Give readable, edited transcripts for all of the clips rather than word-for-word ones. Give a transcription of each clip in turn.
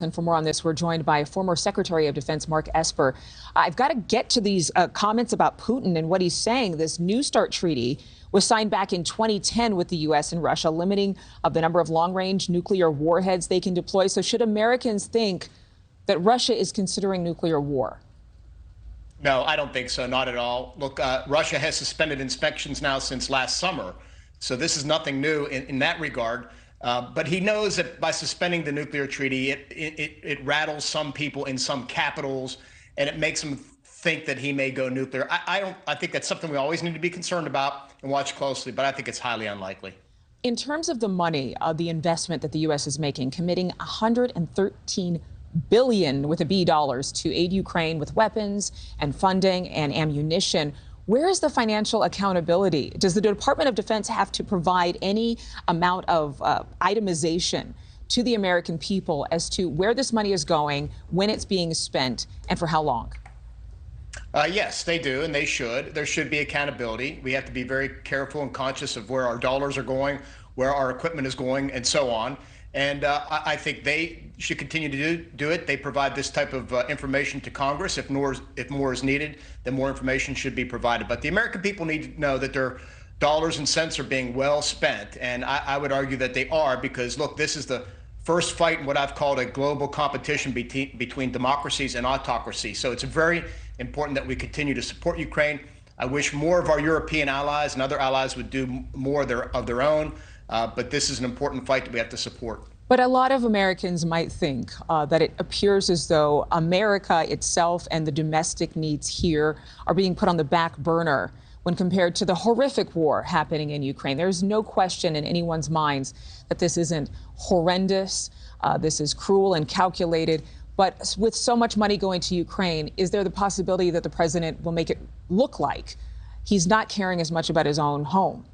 And for more on this, we're joined by former Secretary of Defense Mark Esper. I've got to get to these comments about Putin and what he's saying. This New START treaty was signed back in 2010 with the U.S. and Russia, limiting the number of long-range nuclear warheads they can deploy. So should Americans think that Russia is considering nuclear war? No, I don't think so. Not at all. Look, Russia has suspended inspections now since last summer. So this is nothing new in that regard. But he knows that by suspending the nuclear treaty, it rattles some people in some capitals, and it makes them think that he may go nuclear. I think that's something we always need to be concerned about and watch closely, but I think it's highly unlikely. In terms of the money, the investment that the U.S. is making, committing $113 billion with a B dollars to aid Ukraine with weapons and funding and ammunition. Where is the financial accountability? Does the Department of Defense have to provide any amount of itemization to the American people as to where this money is going, when it's being spent, and for how long? Yes, they do, and they should. There should be accountability. We have to be very careful and conscious of where our dollars are going, where our equipment is going, and so on. And I think they should continue to do it. They provide this type of information to Congress. If more is needed, then more information should be provided. But the American people need to know that their dollars and cents are being well spent. And I would argue that they are, because, look, this is the first fight in what I've called a global competition between democracies and autocracy. So it's very important that we continue to support Ukraine. I wish more of our European allies and other allies would do more of their own. But this is an important fight that we have to support. But a lot of Americans might think that it appears as though America itself and the domestic needs here are being put on the back burner when compared to the horrific war happening in Ukraine. There's no question in anyone's minds that this isn't horrendous. This is cruel and calculated. But with so much money going to Ukraine, is there the possibility that the president will make it look like he's not caring as much about his own home?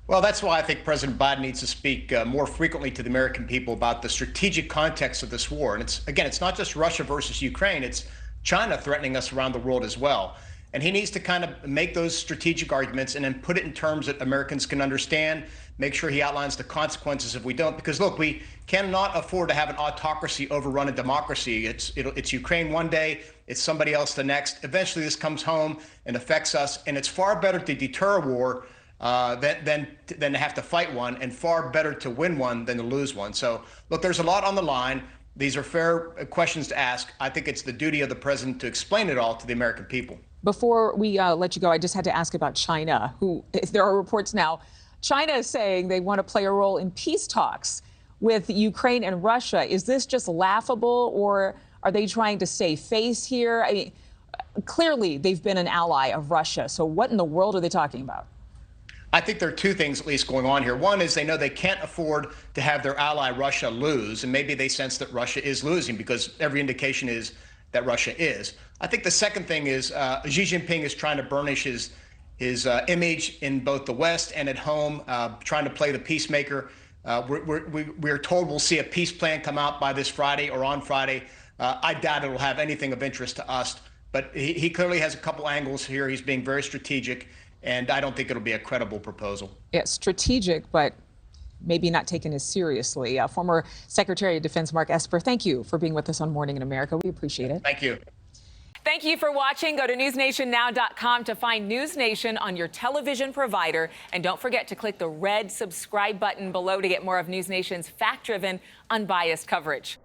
Well, that's why I think President Biden needs to speak more frequently to the American people about the strategic context of this war. And it's not just Russia versus Ukraine, it's China threatening us around the world as well. And he needs to kind of make those strategic arguments and then put it in terms that Americans can understand, make sure he outlines the consequences if we don't. Because, look, we cannot afford to have an autocracy overrun a democracy. It's Ukraine one day, it's somebody else the next. Eventually this comes home and affects us. And it's far better to deter a war than to have to fight one, and far better to win one than to lose one. So, look, there's a lot on the line. These are fair questions to ask. I think it's the duty of the president to explain it all to the American people. Before we let you go, I just had to ask about China, who, there are reports now, China is saying they want to play a role in peace talks with Ukraine and Russia. Is this just laughable, or are they trying to save face here? I mean, clearly they've been an ally of Russia. So what in the world are they talking about? I think there are two things at least going on here. One is they know they can't afford to have their ally Russia lose, and maybe they sense that Russia is losing because every indication is that Russia is. I think the second thing is Xi Jinping is trying to burnish his image in both the West and at home, trying to play the peacemaker. We're told we'll see a peace plan come out by this Friday or on Friday. I doubt it'll have anything of interest to us, but he clearly has a couple angles here. He's being very strategic. And I don't think it'll be a credible proposal. Yeah, strategic, but maybe not taken as seriously. Former Secretary of Defense Mark Esper, thank you for being with us on Morning in America. We appreciate it. Thank you. Thank you for watching. Go to newsnationnow.com to find NewsNation on your television provider. And don't forget to click the red subscribe button below to get more of NewsNation's fact-driven, unbiased coverage.